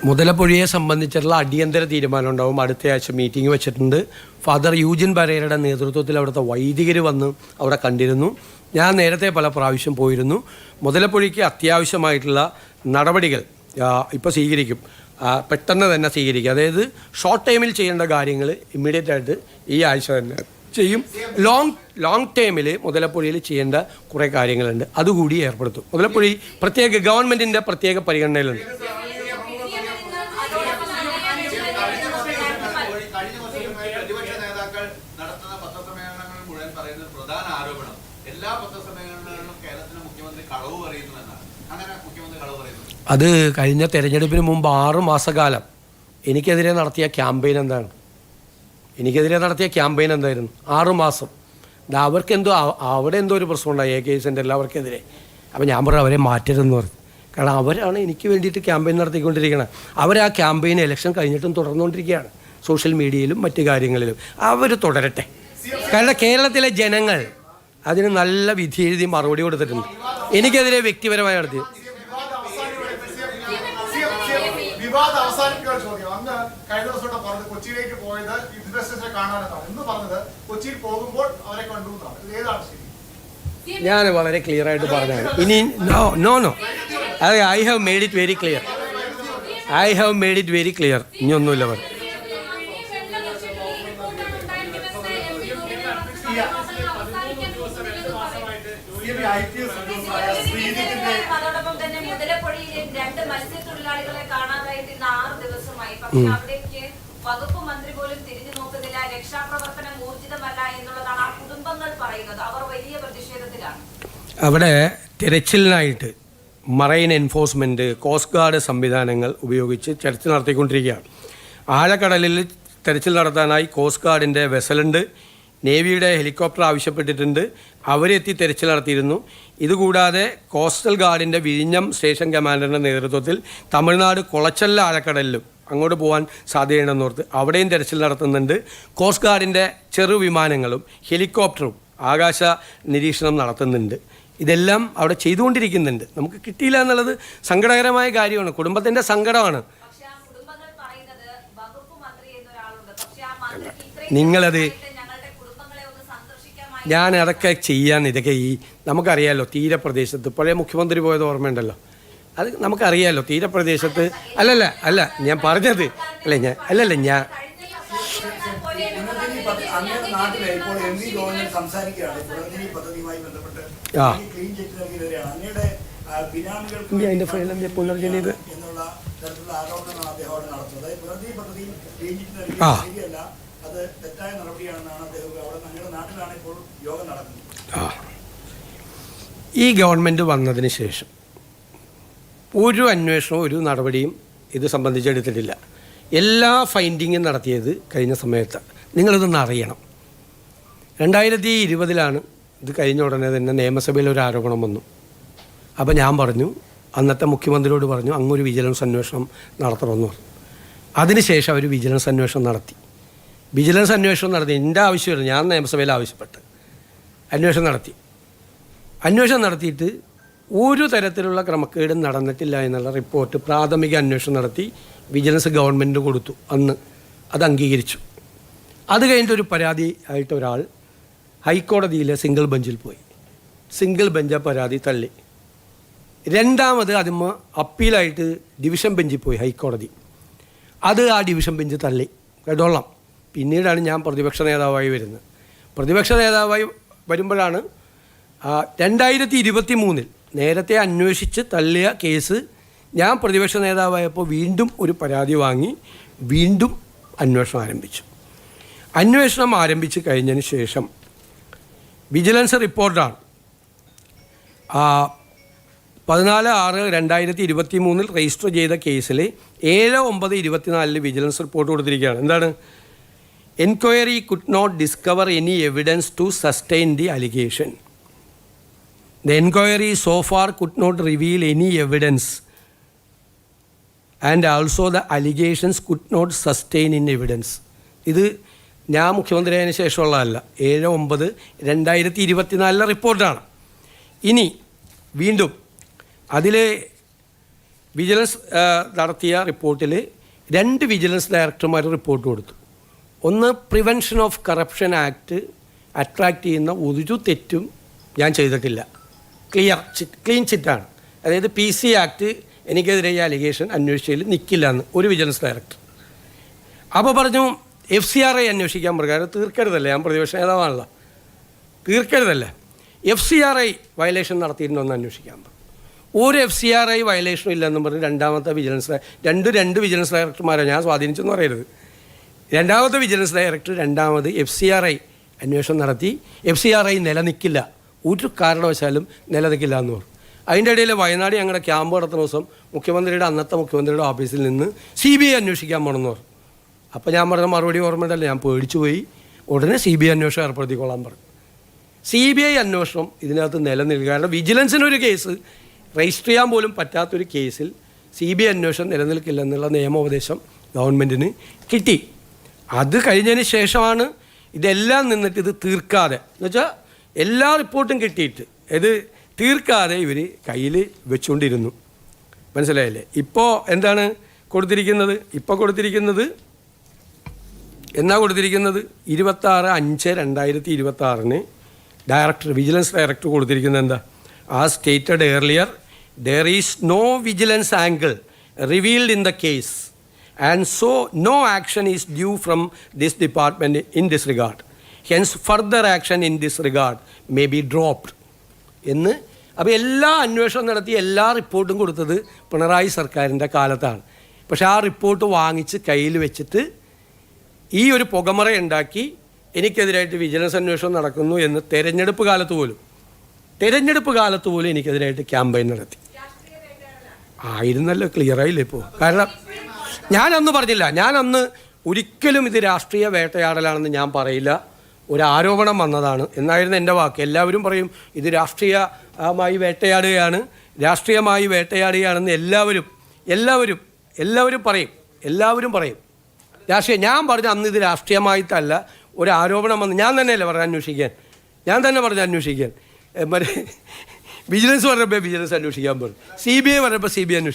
മുതലപ്പൊഴിയെ സംബന്ധിച്ചുള്ള അടിയന്തര തീരുമാനം ഉണ്ടാവും. അടുത്ത ആഴ്ച മീറ്റിംഗ് വെച്ചിട്ടുണ്ട്. ഫാദർ യൂജിൻ ബരേരയുടെ നേതൃത്വത്തിൽ അവിടുത്തെ വൈദികർ വന്ന് അവിടെ കണ്ടിരുന്നു. ഞാൻ നേരത്തെ പല പ്രാവശ്യം പോയിരുന്നു. മുതലപ്പൊഴിക്ക് അത്യാവശ്യമായിട്ടുള്ള നടപടികൾ ഇപ്പോൾ സ്വീകരിക്കും, പെട്ടെന്ന് തന്നെ സ്വീകരിക്കും. അതായത് ഷോർട്ട് ടൈമിൽ ചെയ്യേണ്ട കാര്യങ്ങൾ ഇമ്മീഡിയറ്റ് ആയിട്ട് ഈ ആഴ്ച തന്നെ ചെയ്യും. ലോങ് ടൈമിൽ മുതലപ്പൊഴിയിൽ ചെയ്യേണ്ട കുറേ കാര്യങ്ങളുണ്ട്, അതുകൂടി ഏർപ്പെടുത്തും. മുതലപ്പൊഴി പ്രത്യേക ഗവൺമെൻറ്റിൻ്റെ പ്രത്യേക പരിഗണനയിലുണ്ട്. പ്രധാന ആരോപണം എല്ലാ പത്രസമ്മേളനങ്ങളിലും കേരളത്തിലെ മുഖ്യമന്ത്രി കളവ് പറയുന്നുവെന്നാണ്. അങ്ങനെ മുഖ്യമന്ത്രി കളവ് പറയുന്നു. അത് കഴിഞ്ഞ തെരഞ്ഞെടുപ്പിന് മുമ്പ് 6 മാസക്കാലം എനിക്കെതിരെ നടത്തിയ ക്യാമ്പയിൻ എന്താണ്? എനിക്കെതിരെ നടത്തിയ ക്യാമ്പയിൻ എന്തായിരുന്നു? 6 മാസം. അവർക്കെന്തോ അവിടെ എന്തോ ഒരു പ്രശ്നമുണ്ടായി AK സെൻ്ററിൽ അവർക്കെതിരെ. അപ്പോൾ ഞാൻ പറഞ്ഞു അവരെ മാറ്റരുതെന്ന് പറഞ്ഞു. കാരണം അവരാണ് എനിക്ക് വേണ്ടിയിട്ട് ക്യാമ്പയിൻ നടത്തിക്കൊണ്ടിരിക്കുന്നത്. അവർ ആ ക്യാമ്പയിൻ ഇലക്ഷൻ കഴിഞ്ഞിട്ടും തുടർന്നുകൊണ്ടിരിക്കുകയാണ്. സോഷ്യൽ മീഡിയയിലും മറ്റു കാര്യങ്ങളിലും അവർ തുടരട്ടെ. കാരണം കേരളത്തിലെ ജനങ്ങൾ അതിന് നല്ല വിധി എഴുതി മറുപടി കൊടുത്തിട്ടുണ്ട്. എനിക്കെതിരെ വ്യക്തിപരമായി നടത്തി ഞാൻ വളരെ ക്ലിയർ ആയിട്ട് പറഞ്ഞാണ്. ഇനി no I have made it very clear. ഇനി ഒന്നുമില്ല പറഞ്ഞു. അതോടൊപ്പം തന്നെ മുതലപ്പൊഴിയിലെ 2 മത്സ്യത്തൊഴിലാളികളെ കാണാതായിട്ട് 6 ദിവസമായി. പക്ഷെ അവിടേക്ക് വകുപ്പ് മന്ത്രി പോലും തിരിഞ്ഞു നോക്കുന്നില്ല. രക്ഷാപ്രവർത്തനം ഊർജിതമല്ല എന്നുള്ളതാണ് ആ കുടുംബങ്ങൾ പറയുന്നത്. അവർ വലിയ പ്രതിഷേധത്തിലാണ്. അവിടെ തിരച്ചിലിനായിട്ട് മറൈൻ എൻഫോഴ്സ്മെൻറ്റ്, കോസ്റ്റ് ഗാർഡ് സംവിധാനങ്ങൾ ഉപയോഗിച്ച് തെരച്ചിൽ നടത്തിക്കൊണ്ടിരിക്കുകയാണ്. ആഴക്കടലിൽ തെരച്ചിൽ നടത്താനായി കോസ്റ്റ് ഗാർഡിൻ്റെ വെസലുണ്ട്, നേവിയുടെ ഹെലികോപ്റ്റർ ആവശ്യപ്പെട്ടിട്ടുണ്ട്. അവരെത്തി തെരച്ചിൽ നടത്തിയിരുന്നു. ഇതുകൂടാതെ കോസ്റ്റൽ ഗാർഡിൻ്റെ വിഴിഞ്ഞം സ്റ്റേഷൻ കമാൻഡറിൻ്റെ നേതൃത്വത്തിൽ തമിഴ്നാട് കുളച്ചല്ല ആഴക്കടലിലും അങ്ങോട്ട് പോകാൻ സാധ്യതയുണ്ടെന്നോർത്ത് അവിടെയും തെരച്ചിൽ നടത്തുന്നുണ്ട്. കോസ്റ്റ് ഗാർഡിൻ്റെ ചെറുവിമാനങ്ങളും ഹെലികോപ്റ്ററും ആകാശ നിരീക്ഷണം നടത്തുന്നുണ്ട്. ഇതെല്ലാം അവിടെ ചെയ്തുകൊണ്ടിരിക്കുന്നുണ്ട്. നമുക്ക് കിട്ടിയില്ല എന്നുള്ളത് സങ്കടകരമായ കാര്യമാണ്, കുടുംബത്തിൻ്റെ സങ്കടമാണ്. നിങ്ങളത് ഞാൻ അതൊക്കെ ചെയ്യാൻ ഇതൊക്കെ നമുക്കറിയാമല്ലോ. തീരപ്രദേശത്ത് പഴയ മുഖ്യമന്ത്രി പോയത് ഓർമ്മയുണ്ടല്ലോ, അത് നമുക്കറിയാമല്ലോ. തീരപ്രദേശത്ത് അല്ല ഞാൻ പറഞ്ഞത് ഞാൻ അതിൻ്റെ ഫയൽ പുനർജനിത് ഈ ഗവൺമെൻറ് വന്നതിന് ശേഷം ഒരു അന്വേഷണവും ഒരു നടപടിയും ഇത് സംബന്ധിച്ചെടുത്തിട്ടില്ല. എല്ലാ ഫൈൻഡിങ്ങും നടത്തിയത് കഴിഞ്ഞ സമയത്ത്. നിങ്ങളിതൊന്ന് അറിയണം. 2020 ഇത് കഴിഞ്ഞ ഉടനെ തന്നെ നിയമസഭയിൽ ഒരു ആരോപണം വന്നു. അപ്പോൾ ഞാൻ പറഞ്ഞു, അന്നത്തെ മുഖ്യമന്ത്രിയോട് പറഞ്ഞു, അങ്ങൊരു വിജിലൻസ് അന്വേഷണം നടത്തണമെന്ന് പറഞ്ഞു. അതിനുശേഷം അവർ വിജിലൻസ് അന്വേഷണം നടത്തി. എൻ്റെ ആവശ്യമില്ല, ഞാൻ നിയമസഭയിൽ ആവശ്യപ്പെട്ട് അന്വേഷണം നടത്തിയിട്ട് ഒരു തരത്തിലുള്ള ക്രമക്കേടും നടന്നിട്ടില്ല എന്നുള്ള റിപ്പോർട്ട് പ്രാഥമിക അന്വേഷണം നടത്തി വിജിലൻസ് ഗവൺമെൻറ് കൊടുത്തു. അന്ന് അത് അംഗീകരിച്ചു. അത് കഴിഞ്ഞിട്ടൊരു പരാതി ആയിട്ട് ഒരാൾ ഹൈക്കോടതിയിലെ സിംഗിൾ ബെഞ്ചിൽ പോയി. സിംഗിൾ ബെഞ്ച് പരാതി തള്ളി. രണ്ടാമത് അതിന് അപ്പീലായിട്ട് ഡിവിഷൻ ബെഞ്ചിൽ പോയി ഹൈക്കോടതി. അത് ആ ഡിവിഷൻ ബെഞ്ച് തള്ളി. കേട്ടോളാം. പിന്നീടാണ് ഞാൻ പ്രതിപക്ഷ നേതാവായി വരുന്നത്. പ്രതിപക്ഷ നേതാവായി വരുമ്പോഴാണ് 2023 നേരത്തെ അന്വേഷിച്ച് തള്ളിയ കേസ് ഞാൻ പ്രതിപക്ഷ നേതാവായപ്പോൾ വീണ്ടും ഒരു പരാതി വാങ്ങി വീണ്ടും അന്വേഷണം ആരംഭിച്ച് കഴിഞ്ഞതിന് ശേഷം വിജിലൻസ് റിപ്പോർട്ടാണ് 14/6/2023 രജിസ്റ്റർ ചെയ്ത കേസിൽ 7/9/24 വിജിലൻസ് റിപ്പോർട്ട് കൊടുത്തിരിക്കുകയാണ്. എന്താണ്? Enquiry could not discover any evidence to sustain the allegation. The inquiry so far could not reveal any evidence and also the allegations could not sustain in evidence. ഇത് ഞാൻ മുഖ്യമന്ത്രിയായതിനു ശേഷമുള്ളതല്ല, 7/9/2024 റിപ്പോർട്ടാണ്. ഇനി വീണ്ടും അതിൽ വിജിലൻസ് നടത്തിയ റിപ്പോർട്ടിൽ 2 വിജിലൻസ് ഡയറക്ടർമാർ റിപ്പോർട്ട് കൊടുത്തു. ഒന്ന്, prevention of corruption act attract ചെയ്യുന്ന ഒരു തെറ്റും ഞാൻ ചെയ്തിട്ടില്ല, ക്ലീൻ ചിറ്റാണ്. അതായത് PC ആക്ട് എനിക്കെതിരെ ഈ അലിഗേഷൻ അന്വേഷിച്ചതിൽ നിൽക്കില്ല എന്ന് ഒരു വിജിലൻസ് ഡയറക്ടർ. അപ്പോൾ പറഞ്ഞു FCRI അന്വേഷിക്കാൻ പ്രകാരം തീർക്കരുതല്ലേ, ഞാൻ പ്രതിപക്ഷ നേതാവാണല്ലോ, തീർക്കരുതല്ലേ, FCRI വയലേഷൻ നടത്തിയിട്ടുണ്ടോ എന്ന് അന്വേഷിക്കാൻ പറഞ്ഞു. ഒരു FCRI വയലേഷനും ഇല്ലെന്നും പറഞ്ഞ് രണ്ടാമത്തെ വിജിലൻസ് രണ്ട് വിജിലൻസ് ഡയറക്ടർമാരെ ഞാൻ സ്വാധീനിച്ചെന്ന് പറയരുത്. രണ്ടാമത്തെ വിജിലൻസ് ഡയറക്ടർ രണ്ടാമത് FCRI അന്വേഷണം നടത്തി. FCRI നിലനിൽക്കില്ല, ഒരു കാരണവശാലും നിലനിൽക്കില്ല എന്ന് പറഞ്ഞു. അതിൻ്റെ ഇടയിൽ വയനാട് ഞങ്ങളുടെ ക്യാമ്പ് നടത്തുന്ന ദിവസം അന്നത്തെ മുഖ്യമന്ത്രിയുടെ ഓഫീസിൽ നിന്ന് CBI അന്വേഷിക്കാൻ പോകണമെന്ന് പറഞ്ഞു. അപ്പോൾ ഞാൻ പറഞ്ഞ മറുപടി ഓർമ്മയുണ്ടല്ലോ, ഞാൻ പേടിച്ചു പോയി. ഉടനെ CBI അന്വേഷണം ഏർപ്പെടുത്തിക്കൊള്ളാൻ പറഞ്ഞു. CBI അന്വേഷണം ഇതിനകത്ത് നിലനിൽക്കുക, കാരണം വിജിലൻസിനൊരു കേസ് രജിസ്റ്റർ ചെയ്യാൻ പോലും പറ്റാത്തൊരു കേസിൽ CBI അന്വേഷണം നിലനിൽക്കില്ല എന്നുള്ള നിയമോപദേശം ഗവൺമെൻറ്റിന് കിട്ടി. അത് കഴിഞ്ഞതിന് ശേഷമാണ് ഇതെല്ലാം നിന്നിട്ട് ഇത് തീർക്കാതെ, എന്നുവെച്ചാൽ എല്ലാ റിപ്പോർട്ടും കിട്ടിയിട്ട് ഇത് തീർക്കാതെ ഇവർ കയ്യിൽ വെച്ചുകൊണ്ടിരുന്നു. മനസ്സിലായില്ലേ? ഇപ്പോൾ എന്താണ് കൊടുത്തിരിക്കുന്നത്? ഇപ്പോൾ കൊടുത്തിരിക്കുന്നത് 26/5/2026 ഡയറക്ടർ, വിജിലൻസ് ഡയറക്ടർ കൊടുത്തിരിക്കുന്നത് എന്താ? As stated earlier, there is no vigilance angle revealed in the case, and so no action is due from this department in this regard. Hence, further action in this regard may be dropped. എന്ന് അപ്പോൾ എല്ലാ അന്വേഷണം നടത്തി എല്ലാ റിപ്പോർട്ടും കൊടുത്തത് പിണറായി സർക്കാരിൻ്റെ കാലത്താണ്. പക്ഷേ ആ റിപ്പോർട്ട് വാങ്ങിച്ച് കയ്യിൽ വെച്ചിട്ട് ഈ ഒരു പുകമറ ഉണ്ടാക്കി എനിക്കെതിരായിട്ട് വിജിലൻസ് അന്വേഷണം നടക്കുന്നു എന്ന് തെരഞ്ഞെടുപ്പ് കാലത്ത് പോലും എനിക്കെതിരായിട്ട് ക്യാമ്പയിൻ നടത്തി. ആയിരുന്നല്ലോ, ക്ലിയറായില്ലേ ഇപ്പോൾ? കാരണം ഞാനന്ന് പറഞ്ഞില്ല, ഞാനന്ന് ഒരിക്കലും ഇത് രാഷ്ട്രീയ വേട്ടയാടലാണെന്ന് ഞാൻ പറയില്ല, ഒരു ആരോപണം വന്നതാണ് എന്നായിരുന്നു എൻ്റെ വാക്ക്. എല്ലാവരും പറയും ഇത് രാഷ്ട്രീയമായി വേട്ടയാടുകയാണെന്ന് എല്ലാവരും പറയും. രാഷ്ട്രീയം ഞാൻ പറഞ്ഞു അന്ന് ഇത് രാഷ്ട്രീയമായിട്ടല്ല, ഒരു ആരോപണം വന്ന് ഞാൻ തന്നെയല്ലേ പറഞ്ഞു അന്വേഷിക്കാൻ. മറ്റേ വിജിലൻസ് പറഞ്ഞപ്പോൾ വിജിലൻസ് അന്വേഷിക്കാൻ പറഞ്ഞു, CBI പറഞ്ഞപ്പോൾ CBI അന്വേഷിക്കാൻ.